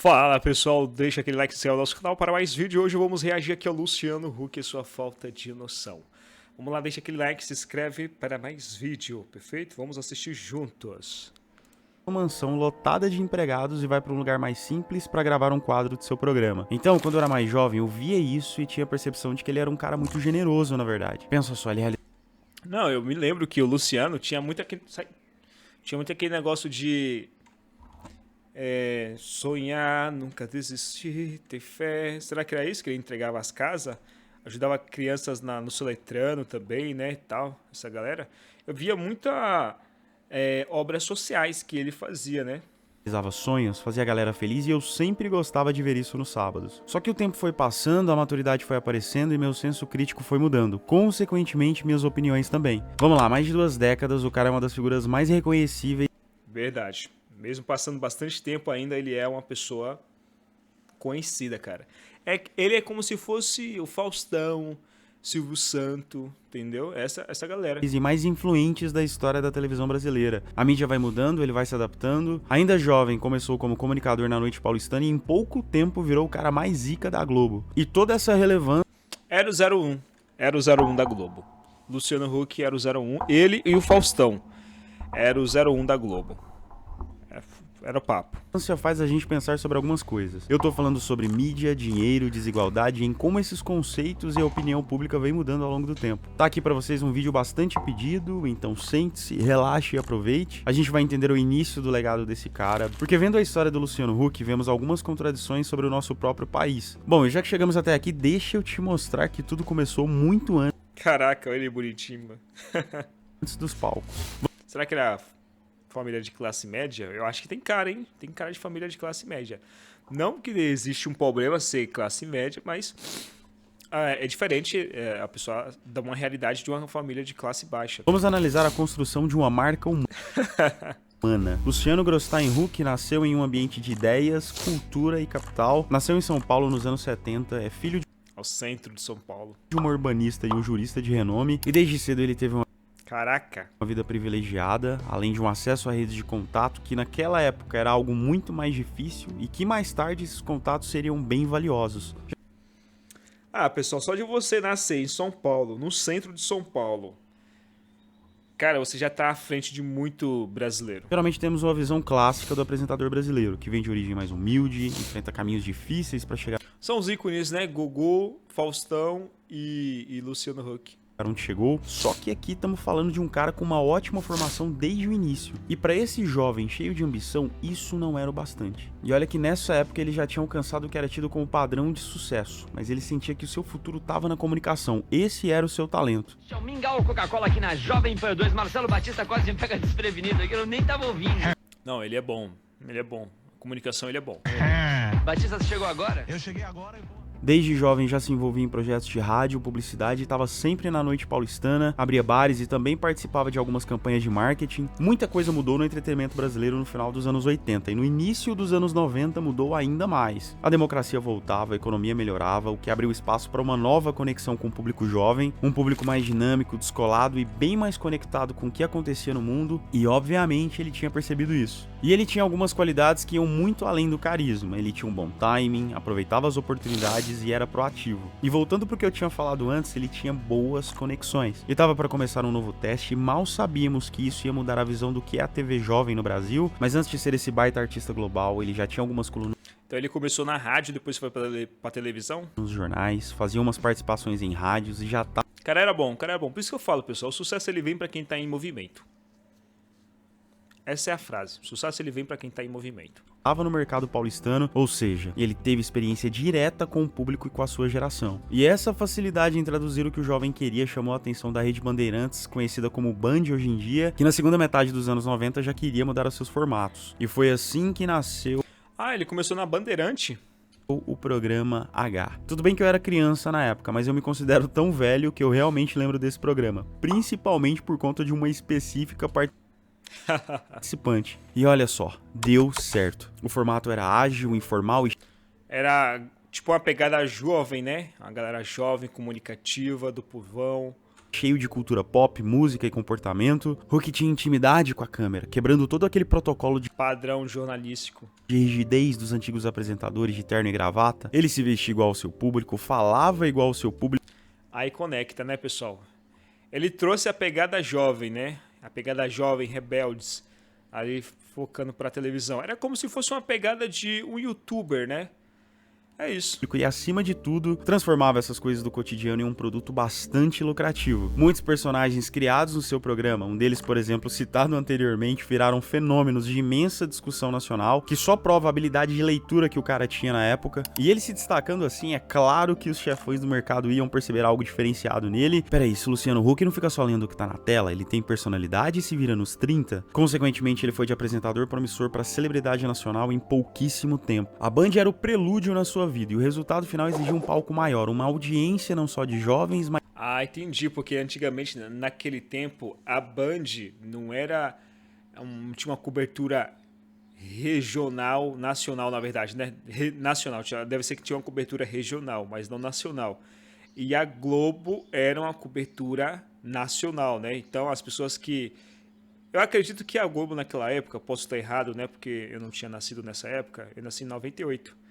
Fala pessoal, deixa aquele like e se inscreve no nosso canal para mais vídeo. Hoje vamos reagir aqui ao Luciano Huck e sua falta de noção. Vamos lá, deixa aquele like, se inscreve para mais vídeo, perfeito? Vamos assistir juntos. Uma mansão lotada de empregados e vai para um lugar mais simples para gravar um quadro de seu programa. Então, quando eu era mais jovem, eu via isso e tinha a percepção de que ele era um cara muito generoso, na verdade. Pensa só, ele Não, eu me lembro que o Luciano tinha muito aquele negócio de sonhar, nunca desistir, ter fé. Será que era isso que ele entregava às casas? Ajudava crianças no soletrano também, né, e tal, essa galera. Eu via muita obras sociais que ele fazia, né? realizava sonhos, fazia a galera feliz e eu sempre gostava de ver isso nos sábados. Só que o tempo foi passando, a maturidade foi aparecendo e meu senso crítico foi mudando. Consequentemente, minhas opiniões também. Vamos lá, mais de 2 décadas, o cara é uma das figuras mais reconhecíveis. Verdade. Mesmo passando bastante tempo ainda, ele é uma pessoa conhecida, cara. Ele é como se fosse o Faustão, Silvio Santos, entendeu? Essa galera. E mais influentes da história da televisão brasileira. A mídia vai mudando, ele vai se adaptando. Ainda jovem, começou como comunicador na Noite Paulistana e em pouco tempo virou o cara mais zica da Globo. E toda essa relevância... Era o 01. Era o 01 da Globo. Luciano Huck era o 01. Ele e o Faustão. Era o 01 da Globo. Era o papo. Faz a gente pensar sobre algumas coisas. Eu tô falando sobre mídia, dinheiro, desigualdade e em como esses conceitos e a opinião pública vem mudando ao longo do tempo. Tá aqui pra vocês um vídeo bastante pedido, então sente-se, relaxe e aproveite. A gente vai entender o início do legado desse cara, porque vendo a história do Luciano Huck, vemos algumas contradições sobre o nosso próprio país. Bom, e já que chegamos até aqui, deixa eu te mostrar que tudo começou muito antes. Caraca, olha ele bonitinho, mano. Antes dos palcos. Será que era família de classe média? Eu acho que tem cara, hein? Tem cara de família de classe média. Não que existe um problema ser classe média, mas é diferente a pessoa dar uma realidade de uma família de classe baixa. Vamos analisar a construção de uma marca humana. Luciano Grosstein Huck nasceu em um ambiente de ideias, cultura e capital. Nasceu em São Paulo nos anos 70, é filho ao centro de São Paulo, de um urbanista e um jurista de renome, e desde cedo ele teve uma vida privilegiada, além de um acesso a redes de contato que naquela época era algo muito mais difícil e que mais tarde esses contatos seriam bem valiosos. Pessoal, só de você nascer em São Paulo, no centro de São Paulo, cara, você já tá à frente de muito brasileiro. Geralmente temos uma visão clássica do apresentador brasileiro, que vem de origem mais humilde, enfrenta caminhos difíceis para chegar... São os ícones, né? Gugu, Faustão e Luciano Huck. Onde chegou, só que aqui estamos falando de um cara com uma ótima formação desde o início. E para esse jovem cheio de ambição, isso não era o bastante. E olha que nessa época ele já tinha alcançado o que era tido como padrão de sucesso, mas ele sentia que o seu futuro estava na comunicação. Esse era o seu talento. Deixa eu mingar o Coca-Cola aqui na Jovem Pan 2, Marcelo Batista quase me pega desprevenido aqui, eu nem tava ouvindo. Não, ele é bom, ele é bom. A comunicação, ele é bom. Batista, você chegou agora? Eu cheguei agora e vou... Desde jovem já se envolvia em projetos de rádio, publicidade, estava sempre na Noite Paulistana, abria bares e também participava de algumas campanhas de marketing. Muita coisa mudou no entretenimento brasileiro no final dos anos 80 e no início dos anos 90 mudou ainda mais. A democracia voltava, a economia melhorava, o que abriu espaço para uma nova conexão com o público jovem, um público mais dinâmico, descolado e bem mais conectado com o que acontecia no mundo, e obviamente ele tinha percebido isso. E ele tinha algumas qualidades que iam muito além do carisma. Ele tinha um bom timing, aproveitava as oportunidades e era proativo. E voltando pro que eu tinha falado antes, ele tinha boas conexões. E tava para começar um novo teste e mal sabíamos que isso ia mudar a visão do que é a TV jovem no Brasil, mas antes de ser esse baita artista global, ele já tinha algumas colunas. Então ele começou na rádio, depois foi pra televisão? Nos jornais, fazia umas participações em rádios e já tá... Cara, era bom, cara, era bom. Por isso que eu falo, pessoal, o sucesso ele vem pra quem tá em movimento. Essa é a frase. O sucesso ele vem pra quem tá em movimento. Estava no mercado paulistano, ou seja, ele teve experiência direta com o público e com a sua geração. E essa facilidade em traduzir o que o jovem queria chamou a atenção da Rede Bandeirantes, conhecida como Band hoje em dia, que na segunda metade dos anos 90 já queria mudar os seus formatos. E foi assim que nasceu... ele começou na Bandeirante? O programa H. Tudo bem que eu era criança na época, mas eu me considero tão velho que eu realmente lembro desse programa, principalmente por conta de uma específica participante. E olha só, deu certo. O formato era ágil, informal e... Era tipo uma pegada jovem, né? Uma galera jovem, comunicativa, do povão. cheio de cultura pop, música e comportamento. Huck tinha intimidade com a câmera, quebrando todo aquele protocolo de Padrão jornalístico. rigidez dos antigos apresentadores de terno e gravata. Ele se vestia igual ao seu público, falava igual ao seu público. Aí conecta, né, pessoal? Ele trouxe a pegada jovem, né? A pegada jovem, rebeldes, ali focando pra televisão. Era como se fosse uma pegada de um youtuber, né? É isso. E, acima de tudo, transformava essas coisas do cotidiano em um produto bastante lucrativo. Muitos personagens criados no seu programa, um deles, por exemplo, citado anteriormente, viraram fenômenos de imensa discussão nacional, que só prova a habilidade de leitura que o cara tinha na época. E ele se destacando assim, é claro que os chefões do mercado iam perceber algo diferenciado nele. Peraí, se o Luciano Huck não fica só lendo o que tá na tela, ele tem personalidade e se vira nos 30. Consequentemente, ele foi de apresentador promissor para celebridade nacional em pouquíssimo tempo. A Band era o prelúdio na sua vida, e o resultado final exigia um palco maior, uma audiência não só de jovens, mas... Ah, entendi, porque antigamente, naquele tempo, a Band não era... tinha uma cobertura regional, nacional, na verdade, né? Nacional, deve ser que tinha uma cobertura regional, mas não nacional. E a Globo era uma cobertura nacional, né? Então, as pessoas que... Eu acredito que a Globo naquela época, posso estar errado, né? Porque eu não tinha nascido nessa época, eu nasci em 98.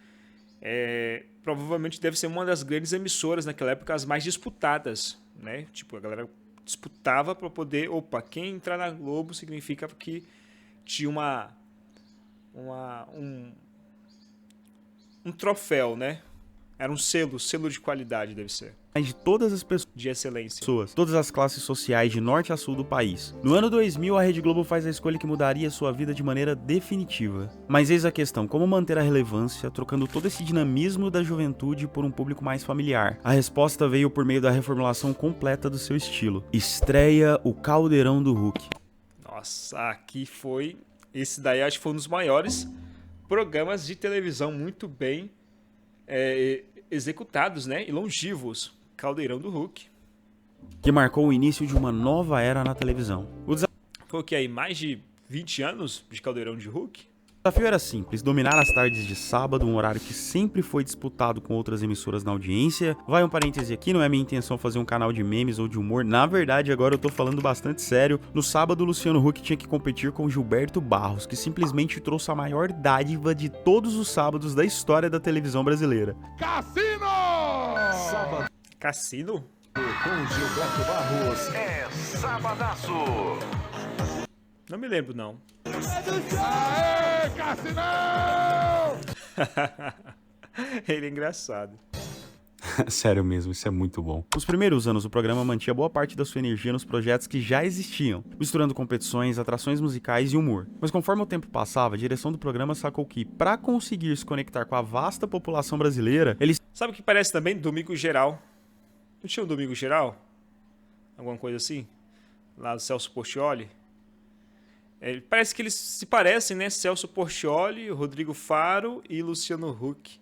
Provavelmente deve ser uma das grandes emissoras naquela época, as mais disputadas, né? Tipo, a galera disputava para poder... Opa, quem entrar na Globo significa que tinha um troféu, né? Era um selo de qualidade, deve ser. de todas as pessoas, De excelência. todas as classes sociais de norte a sul do país. No ano 2000, a Rede Globo faz a escolha que mudaria sua vida de maneira definitiva. Mas eis a questão, como manter a relevância, trocando todo esse dinamismo da juventude por um público mais familiar? A resposta veio por meio da reformulação completa do seu estilo. Estreia o Caldeirão do Huck. Nossa, aqui foi... Esse daí acho que foi um dos maiores programas de televisão muito bem executados, né? E longivos. Caldeirão do Huck. Que marcou o início de uma nova era na televisão. O Foi o que aí? Mais de 20 anos de Caldeirão de Huck? desafio era simples, dominar as tardes de sábado, um horário que sempre foi disputado com outras emissoras na audiência. Vai um parêntese aqui, não é minha intenção fazer um canal de memes ou de humor, na verdade agora eu tô falando bastante sério. No sábado, o Luciano Huck tinha que competir com Gilberto Barros, que simplesmente trouxe a maior dádiva de todos os sábados da história da televisão brasileira. Cassino! Sábado Cassino? com Gilberto Barros é Sabadaço. Não me lembro, não. Aê, Cassinão! Ele é engraçado. Sério mesmo, isso é muito bom. Nos primeiros anos, o programa mantinha boa parte da sua energia nos projetos que já existiam, misturando competições, atrações musicais e humor. Mas conforme o tempo passava, a direção do programa sacou que, para conseguir se conectar com a vasta população brasileira, eles... Sabe o que parece também? Domingo Geral. Não tinha um Domingo Geral? Alguma coisa assim? Lá do Celso Portiolli? Parece que eles se parecem, né? Celso Portiolli, Rodrigo Faro e Luciano Huck.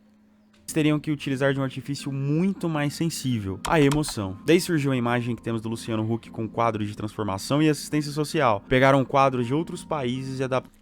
teriam que utilizar de um artifício muito mais sensível, a emoção. Daí surgiu a imagem que temos do Luciano Huck com quadros de transformação e assistência social. Pegaram quadros de outros países e adaptaram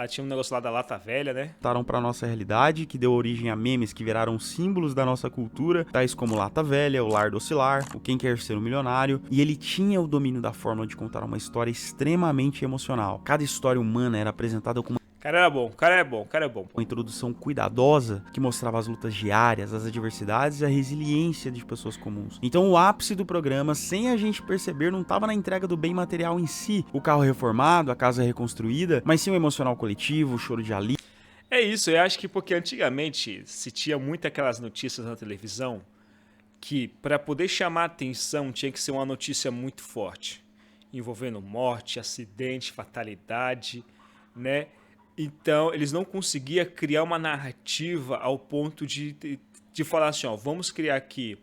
Tinha um negócio lá da Lata Velha, né? para nossa realidade, que deu origem a memes que viraram símbolos da nossa cultura, tais como Lata Velha, o Lar do Oscilar, o Quem Quer Ser um Milionário, e ele tinha o domínio da fórmula de contar uma história extremamente emocional. Cada história humana era apresentada com O cara era bom, o cara é bom, o cara é bom. uma introdução cuidadosa que mostrava as lutas diárias, as adversidades e a resiliência de pessoas comuns. Então o ápice do programa, sem a gente perceber, não estava na entrega do bem material em si, o carro reformado, a casa reconstruída, mas sim o emocional coletivo, o choro de alívio. É isso, eu acho que porque antigamente se tinha muito aquelas notícias na televisão que para poder chamar a atenção tinha que ser uma notícia muito forte, envolvendo morte, acidente, fatalidade, né? Então, eles não conseguiam criar uma narrativa ao ponto de falar assim, ó, vamos criar aqui,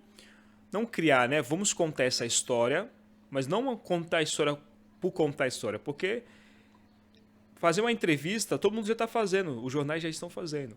não criar, né? Vamos contar essa história, mas não contar a história por contar a história, porque fazer uma entrevista, todo mundo já está fazendo, os jornais já estão fazendo.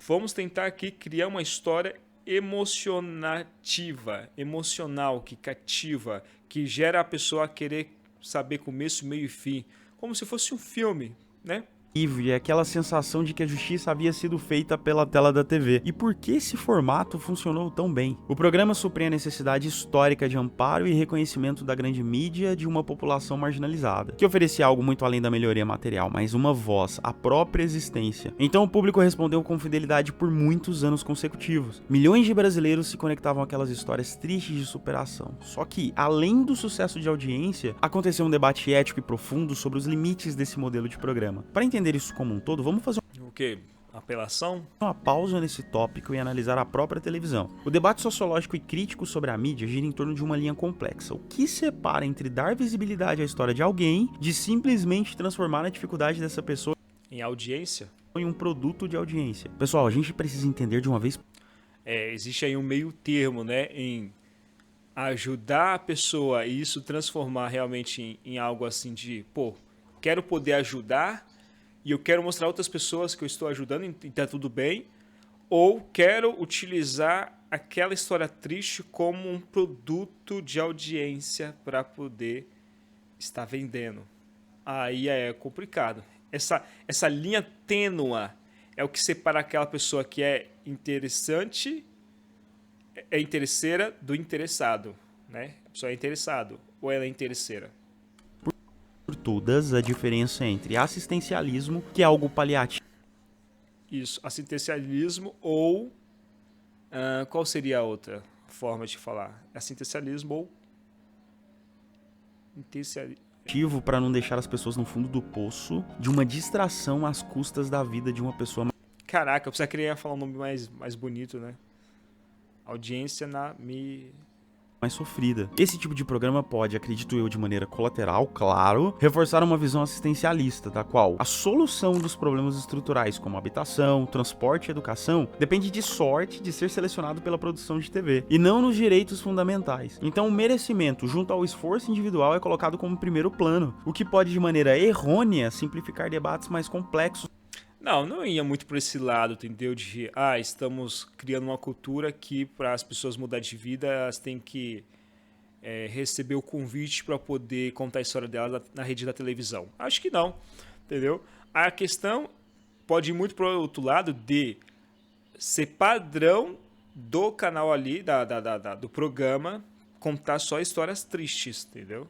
Vamos tentar aqui criar uma história emocionativa, emocional, que cativa, que gera a pessoa a querer saber começo, meio e fim, como se fosse um filme, né? e aquela sensação de que a justiça havia sido feita pela tela da TV. E por que esse formato funcionou tão bem? O programa supria a necessidade histórica de amparo e reconhecimento da grande mídia de uma população marginalizada, que oferecia algo muito além da melhoria material, mas uma voz, a própria existência. Então o público respondeu com fidelidade por muitos anos consecutivos. Milhões de brasileiros se conectavam àquelas histórias tristes de superação. Só que, além do sucesso de audiência, aconteceu um debate ético e profundo sobre os limites desse modelo de programa. Para entender isso como um todo, vamos fazer O quê? Apelação? uma pausa nesse tópico e analisar a própria televisão. O debate sociológico e crítico sobre a mídia gira em torno de uma linha complexa. O que separa entre dar visibilidade à história de alguém de simplesmente transformar a dificuldade dessa pessoa Em audiência? em um produto de audiência? Pessoal, a gente precisa entender de uma vez Existe aí um meio termo, né? Em ajudar a pessoa e isso transformar realmente em algo assim de, pô, quero poder ajudar e eu quero mostrar a outras pessoas que eu estou ajudando e tá tudo bem, ou quero utilizar aquela história triste como um produto de audiência para poder estar vendendo. Aí é complicado. Essa linha tênua é o que separa aquela pessoa que é interessante, é interesseira do interessado, né? A pessoa é interessado ou ela é interesseira. por todas a diferença entre assistencialismo, que é algo paliativo, Isso, assistencialismo ou... qual seria a outra forma de falar? Assistencialismo ou... para não deixar as pessoas no fundo do poço de uma distração às custas da vida de uma pessoa Caraca, eu pensava que ele ia falar um nome mais bonito, né? Audiência mais sofrida. Esse tipo de programa pode, acredito eu, de maneira colateral, claro, reforçar uma visão assistencialista, da qual a solução dos problemas estruturais como habitação, transporte e educação depende de sorte de ser selecionado pela produção de TV, e não nos direitos fundamentais. Então o merecimento junto ao esforço individual é colocado como primeiro plano, o que pode de maneira errônea simplificar debates mais complexos. Não ia muito por esse lado, entendeu? De, estamos criando uma cultura que para as pessoas mudar de vida, elas têm que receber o convite para poder contar a história delas na rede da televisão. Acho que não, entendeu? A questão pode ir muito para o outro lado de ser padrão do canal ali, do programa, contar só histórias tristes, entendeu?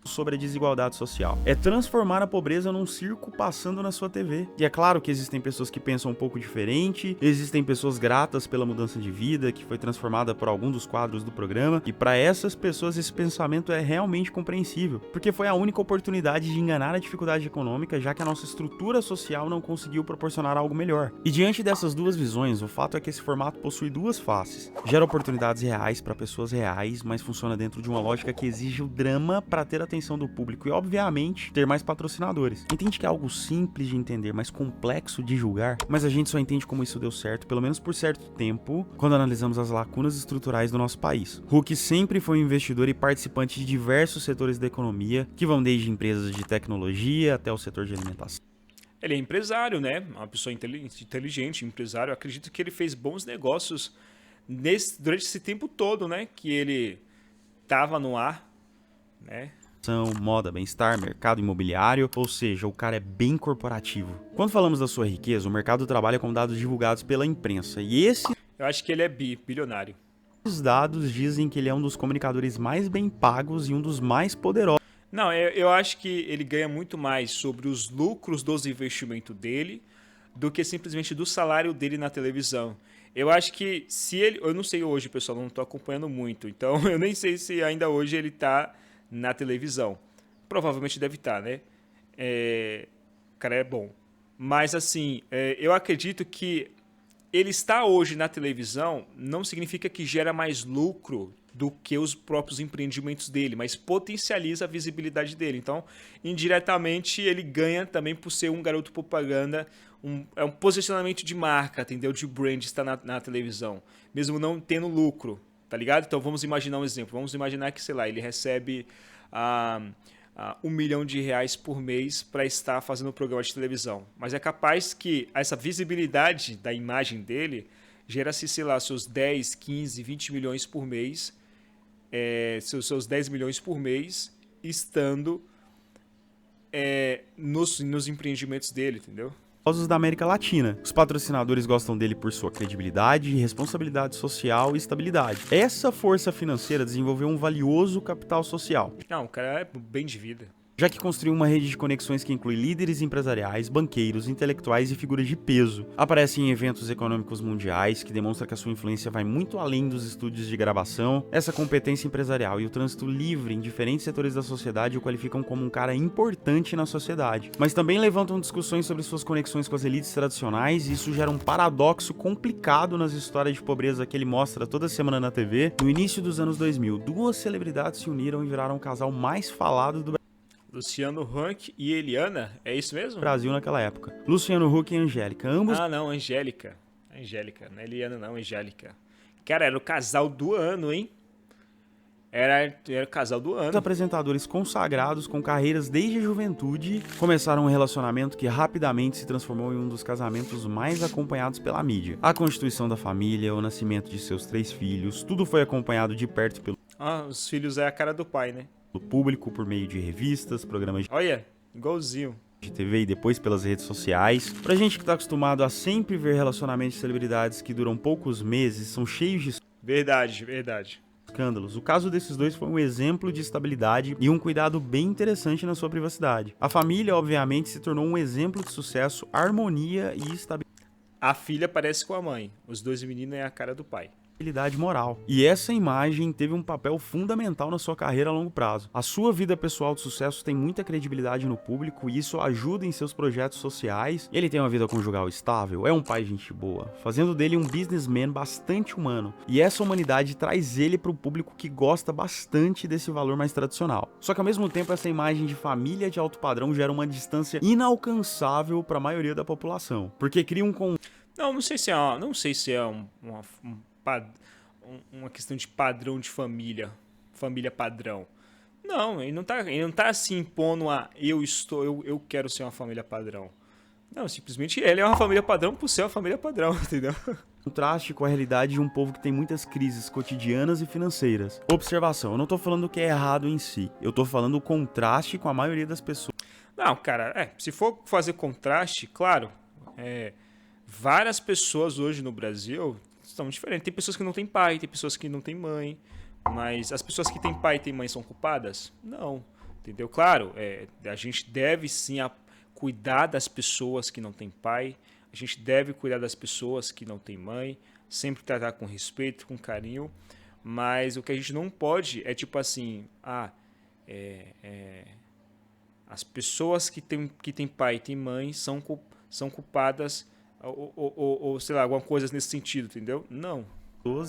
Sobre a desigualdade social. É transformar a pobreza num circo passando na sua TV. E é claro que existem pessoas que pensam um pouco diferente, existem pessoas gratas pela mudança de vida que foi transformada por algum dos quadros do programa, e para essas pessoas esse pensamento é realmente compreensível, porque foi a única oportunidade de enganar a dificuldade econômica, já que a nossa estrutura social não conseguiu proporcionar algo melhor. E diante dessas duas visões, o fato é que esse formato possui duas faces. Gera oportunidades reais para pessoas reais, mas funciona dentro de uma lógica que exige o drama para ter atenção do público e, obviamente, ter mais patrocinadores. Entende que é algo simples de entender, mas complexo de julgar? Mas a gente só entende como isso deu certo, pelo menos por certo tempo, quando analisamos as lacunas estruturais do nosso país. Huck sempre foi um investidor e participante de diversos setores da economia, que vão desde empresas de tecnologia até o setor de alimentação. Ele é empresário, né? Uma pessoa inteligente, empresário. Eu acredito que ele fez bons negócios durante esse tempo todo, né? Que ele estava no ar, né? Moda, bem-estar, mercado imobiliário, ou seja, o cara é bem corporativo. Quando falamos da sua riqueza, o mercado trabalha com dados divulgados pela imprensa, e esses Eu acho que ele é bilionário. dados dizem que ele é um dos comunicadores mais bem pagos e um dos mais poderosos. Não, eu acho que ele ganha muito mais sobre os lucros dos investimentos dele do que simplesmente do salário dele na televisão. Eu acho que se ele... Eu não sei hoje, pessoal, não estou acompanhando muito, então eu nem sei se ainda hoje ele está na televisão. Provavelmente deve estar, né? O cara é bom. Mas, assim, eu acredito que ele estar hoje na televisão não significa que gera mais lucro do que os próprios empreendimentos dele, mas potencializa a visibilidade dele. Então, indiretamente, ele ganha também por ser um garoto propaganda, é um posicionamento de marca, entendeu? De brand estar na televisão, mesmo não tendo lucro. Tá ligado? Então vamos imaginar um exemplo. Vamos imaginar que, sei lá, ele recebe R$1 milhão por mês para estar fazendo um programa de televisão. Mas é capaz que essa visibilidade da imagem dele gera-se, sei lá, seus 10, 15, 20 milhões por mês, seus 10 milhões por mês, estando nos empreendimentos dele, entendeu? Da América Latina. Os patrocinadores gostam dele por sua credibilidade, responsabilidade social e estabilidade. Essa força financeira desenvolveu um valioso capital social, Não, o cara é bem de vida. já que construiu uma rede de conexões que inclui líderes empresariais, banqueiros, intelectuais e figuras de peso. Aparece em eventos econômicos mundiais, que demonstra que a sua influência vai muito além dos estúdios de gravação. Essa competência empresarial e o trânsito livre em diferentes setores da sociedade o qualificam como um cara importante na sociedade. Mas também levantam discussões sobre suas conexões com as elites tradicionais, e isso gera um paradoxo complicado nas histórias de pobreza que ele mostra toda semana na TV. No início dos anos 2000, duas celebridades se uniram e viraram o casal mais falado do Luciano Huck e Eliana, é isso mesmo? Brasil naquela época. Luciano Huck e Angélica, ambos Ah, não, Angélica. Angélica, não é Eliana não, Angélica. Cara, era o casal do ano, hein? Era o casal do ano. apresentadores consagrados com carreiras desde a juventude, começaram um relacionamento que rapidamente se transformou em um dos casamentos mais acompanhados pela mídia. A constituição da família, o nascimento de seus 3 filhos, tudo foi acompanhado de perto pelo Ah, os filhos é a cara do pai, né? público por meio de revistas, programas Olha, igualzinho. de TV e depois pelas redes sociais. Pra gente que tá acostumado a sempre ver relacionamentos de celebridades que duram poucos meses, são cheios de Verdade, verdade. escândalos. O caso desses dois foi um exemplo de estabilidade e um cuidado bem interessante na sua privacidade. A família, obviamente, se tornou um exemplo de sucesso, harmonia e A filha parece com a mãe. Os dois meninos é a cara do pai. estabilidade moral. E essa imagem teve um papel fundamental na sua carreira a longo prazo. A sua vida pessoal de sucesso tem muita credibilidade no público e isso ajuda em seus projetos sociais. Ele tem uma vida conjugal estável, é um pai gente boa, fazendo dele um businessman bastante humano. E essa humanidade traz ele para o público que gosta bastante desse valor mais tradicional. Só que ao mesmo tempo essa imagem de família de alto padrão gera uma distância inalcançável para a maioria da população, porque cria um Não sei se é uma questão de padrão de família padrão. Não, ele não tá se impondo a eu quero ser uma família padrão. Não, simplesmente ele é uma família padrão por ser uma família padrão, entendeu? contraste com a realidade de um povo que tem muitas crises cotidianas e financeiras. Observação, eu não tô falando que é errado em si, eu tô falando o contraste com a maioria das pessoas. Não, cara, se for fazer contraste, claro, várias pessoas hoje no Brasil são diferentes. Tem pessoas que não têm pai, tem pessoas que não têm mãe, mas as pessoas que têm pai e têm mãe são culpadas? Não, entendeu? Claro, a gente deve sim cuidar das pessoas que não têm pai, a gente deve cuidar das pessoas que não têm mãe, sempre tratar com respeito, com carinho, mas o que a gente não pode é tipo assim, as pessoas que têm pai e têm mãe são culpadas ou sei lá, alguma coisa nesse sentido, entendeu? Não.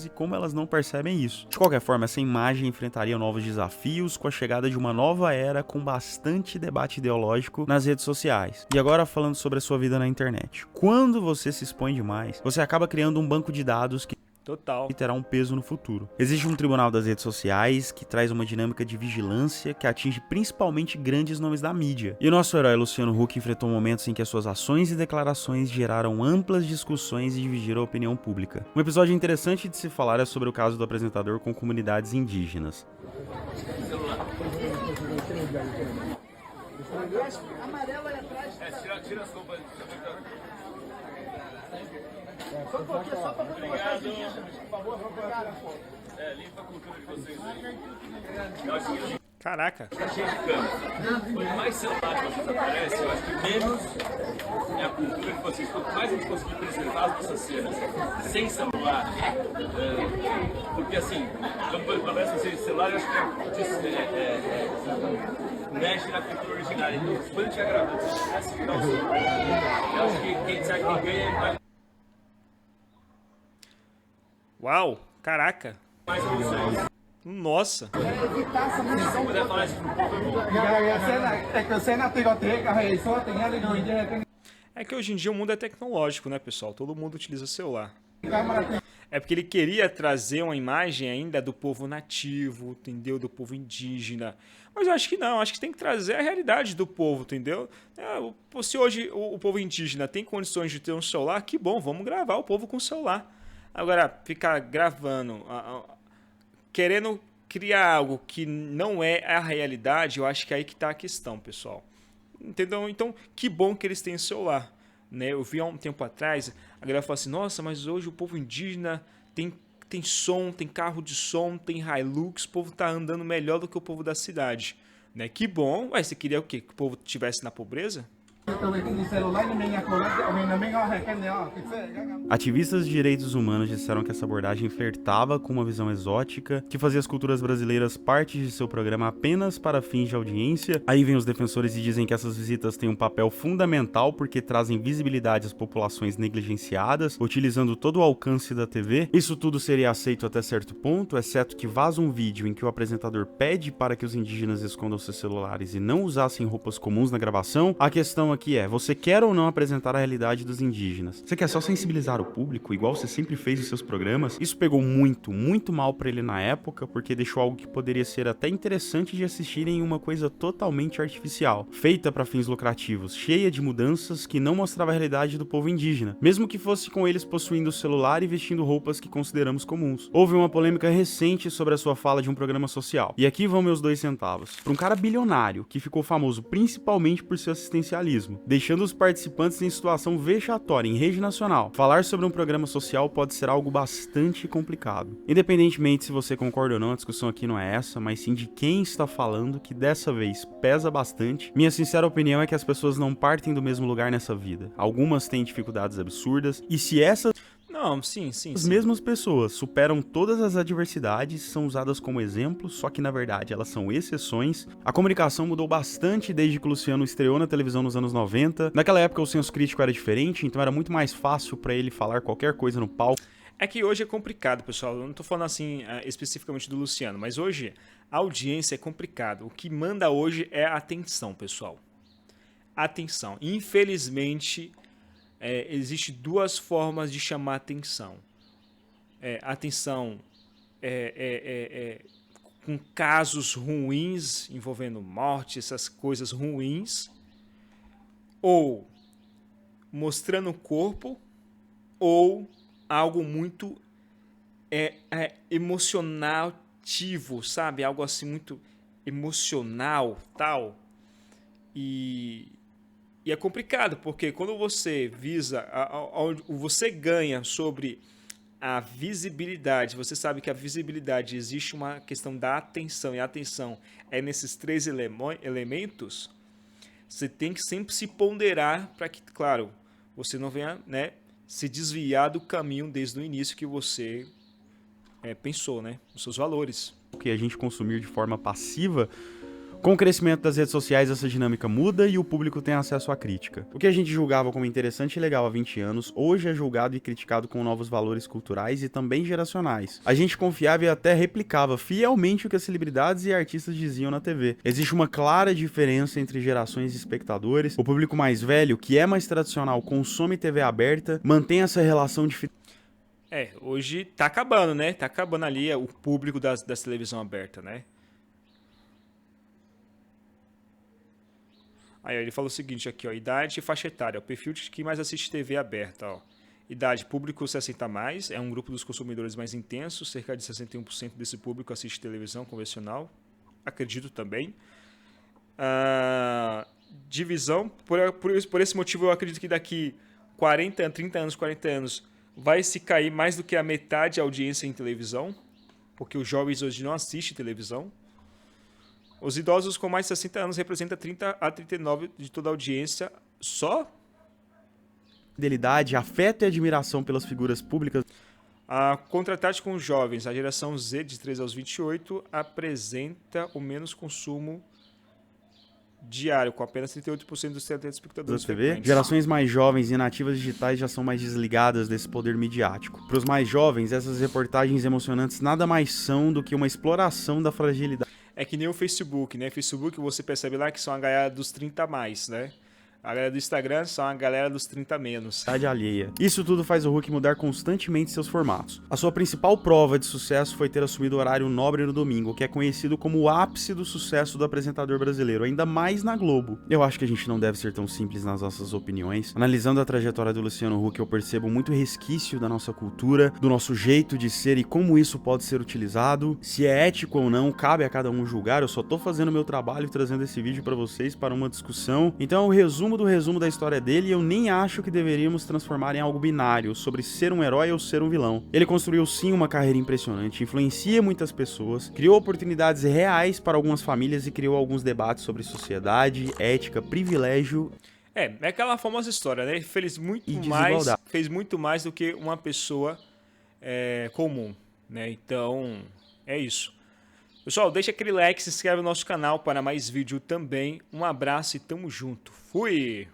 E como elas não percebem isso. De qualquer forma, essa imagem enfrentaria novos desafios com a chegada de uma nova era com bastante debate ideológico nas redes sociais. E agora falando sobre a sua vida na internet. Quando você se expõe demais, você acaba criando um banco de dados que Total. terá um peso no futuro. Existe um tribunal das redes sociais que traz uma dinâmica de vigilância que atinge principalmente grandes nomes da mídia. E o nosso herói Luciano Huck enfrentou momentos em que as suas ações e declarações geraram amplas discussões e dividiram a opinião pública. Um episódio interessante de se falar é sobre o caso do apresentador com comunidades indígenas. Tira as roupas. Só um pouquinho, só pra mostrar por favor, vamos pegar a foto. Limpa a cultura de vocês aí. Caraca. Tá cheio de câmera. Quanto mais celular que vocês aparecem, eu acho que menos é a cultura de vocês. Quanto mais a gente conseguir preservar as nossas cenas sem celular, porque assim, quando aparece vocês de celular, eu acho que mexe na cultura originária. Então, quando a gente vai gravando, se tivesse que dar um celular, eu acho que quem sabe quem ganha é mais. Uau, caraca. Mais emoções. Nossa. Se puder falar isso pro público. É que hoje em dia o mundo é tecnológico, né, pessoal? Todo mundo utiliza celular. É porque ele queria trazer uma imagem ainda do povo nativo, entendeu? Do povo indígena. Mas eu acho que não, acho que tem que trazer a realidade do povo, entendeu? Se hoje o povo indígena tem condições de ter um celular, que bom, vamos gravar o povo com celular. Agora, ficar gravando, querendo criar algo que não é a realidade, eu acho que é aí que está a questão, pessoal. entendeu? Então, que bom que eles têm celular, né? Eu vi há um tempo atrás, a galera falou assim, nossa, mas hoje o povo indígena tem som, tem carro de som, tem Hilux, o povo tá andando melhor do que o povo da cidade, né? Que bom. Ué, você queria o quê? Que o povo estivesse na pobreza? Ativistas de direitos humanos disseram que essa abordagem flertava com uma visão exótica, que fazia as culturas brasileiras parte de seu programa apenas para fins de audiência. Aí vem os defensores e dizem que essas visitas têm um papel fundamental porque trazem visibilidade às populações negligenciadas, utilizando todo o alcance da TV. Isso tudo seria aceito até certo ponto, exceto que vaza um vídeo em que o apresentador pede para que os indígenas escondam seus celulares e não usassem roupas comuns na gravação. A questão aqui é, você quer ou não apresentar a realidade dos indígenas? Você quer só sensibilizar o público, igual você sempre fez em seus programas? Isso pegou muito, muito mal pra ele na época, porque deixou algo que poderia ser até interessante de assistir em uma coisa totalmente artificial, feita para fins lucrativos, cheia de mudanças que não mostrava a realidade do povo indígena, mesmo que fosse com eles possuindo o celular e vestindo roupas que consideramos comuns. Houve uma polêmica recente sobre a sua fala de um programa social, e aqui vão meus 2 centavos. Para um cara bilionário, que ficou famoso principalmente por seu assistencialismo, deixando os participantes em situação vexatória em rede nacional, falar sobre um programa social pode ser algo bastante complicado. Independentemente se você concorda ou não, a discussão aqui não é essa, mas sim de quem está falando, que dessa vez pesa bastante. Minha sincera opinião é que as pessoas não partem do mesmo lugar nessa vida. Algumas têm dificuldades absurdas, e se essas Não, sim. as mesmas pessoas superam todas as adversidades, são usadas como exemplo, só que na verdade elas são exceções. A comunicação mudou bastante desde que o Luciano estreou na televisão nos anos 90. Naquela época o senso crítico era diferente, então era muito mais fácil pra ele falar qualquer coisa no palco. É que hoje é complicado, pessoal. Eu não tô falando assim especificamente do Luciano, mas hoje a audiência é complicado. O que manda hoje é a atenção, pessoal. Atenção. Infelizmente, existe 2 formas de chamar atenção. Atenção com casos ruins envolvendo morte, essas coisas ruins, ou mostrando o corpo, ou algo muito emocionativo, sabe? Algo assim muito emocional, tal. E é complicado, porque quando você visa, você ganha sobre a visibilidade, você sabe que a visibilidade existe uma questão da atenção, e a atenção é nesses 3 elementos, você tem que sempre se ponderar para que, claro, você não venha, né, se desviar do caminho desde o início que você pensou, né, os seus valores. Que a gente consumir de forma passiva. Com o crescimento das redes sociais, essa dinâmica muda e o público tem acesso à crítica. O que a gente julgava como interessante e legal há 20 anos, hoje é julgado e criticado com novos valores culturais e também geracionais. A gente confiava e até replicava fielmente o que as celebridades e artistas diziam na TV. Existe uma clara diferença entre gerações de espectadores. O público mais velho, que é mais tradicional, consome TV aberta, mantém essa relação de hoje tá acabando, né? Tá acabando ali o público da televisão aberta, né? Aí ele falou o seguinte aqui, ó, idade e faixa etária, o perfil de quem mais assiste TV aberta, ó. Idade, público 60+, é um grupo dos consumidores mais intensos, cerca de 61% desse público assiste televisão convencional, acredito também. Divisão, por esse motivo eu acredito que daqui 30 anos, 40 anos, vai se cair mais do que a metade a audiência em televisão, porque os jovens hoje não assistem televisão. Os idosos com mais de 60 anos representam 30 a 39% de toda a audiência só. Fidelidade, afeto e admiração pelas figuras públicas. A contratante com os jovens, a geração Z, de 13 aos 28, apresenta o menos consumo diário, com apenas 38% dos telespectadores frequentes. Gerações mais jovens e nativas digitais já são mais desligadas desse poder midiático. Para os mais jovens, essas reportagens emocionantes nada mais são do que uma exploração da fragilidade. É que nem o Facebook, né? Facebook você percebe lá que são a galera dos 30+, né? A galera do Instagram são a galera dos 30 menos. Alheia. Isso tudo faz o Huck mudar constantemente seus formatos. A sua principal prova de sucesso foi ter assumido o horário nobre no domingo, que é conhecido como o ápice do sucesso do apresentador brasileiro, ainda mais na Globo. Eu acho que a gente não deve ser tão simples nas nossas opiniões. Analisando a trajetória do Luciano Huck, eu percebo muito resquício da nossa cultura, do nosso jeito de ser e como isso pode ser utilizado. Se é ético ou não, cabe a cada um julgar. Eu só tô fazendo meu trabalho e trazendo esse vídeo pra vocês para uma discussão. Então, o resumo do resumo da história dele, eu nem acho que deveríamos transformar em algo binário, sobre ser um herói ou ser um vilão. Ele construiu sim uma carreira impressionante, influencia muitas pessoas, criou oportunidades reais para algumas famílias e criou alguns debates sobre sociedade, ética, privilégio. É aquela famosa história, né? Ele fez muito E mais, desigualdade. fez muito mais do que uma pessoa comum, né? Então, é isso. Pessoal, deixa aquele like, se inscreve no nosso canal para mais vídeo também. Um abraço e tamo junto. Fui!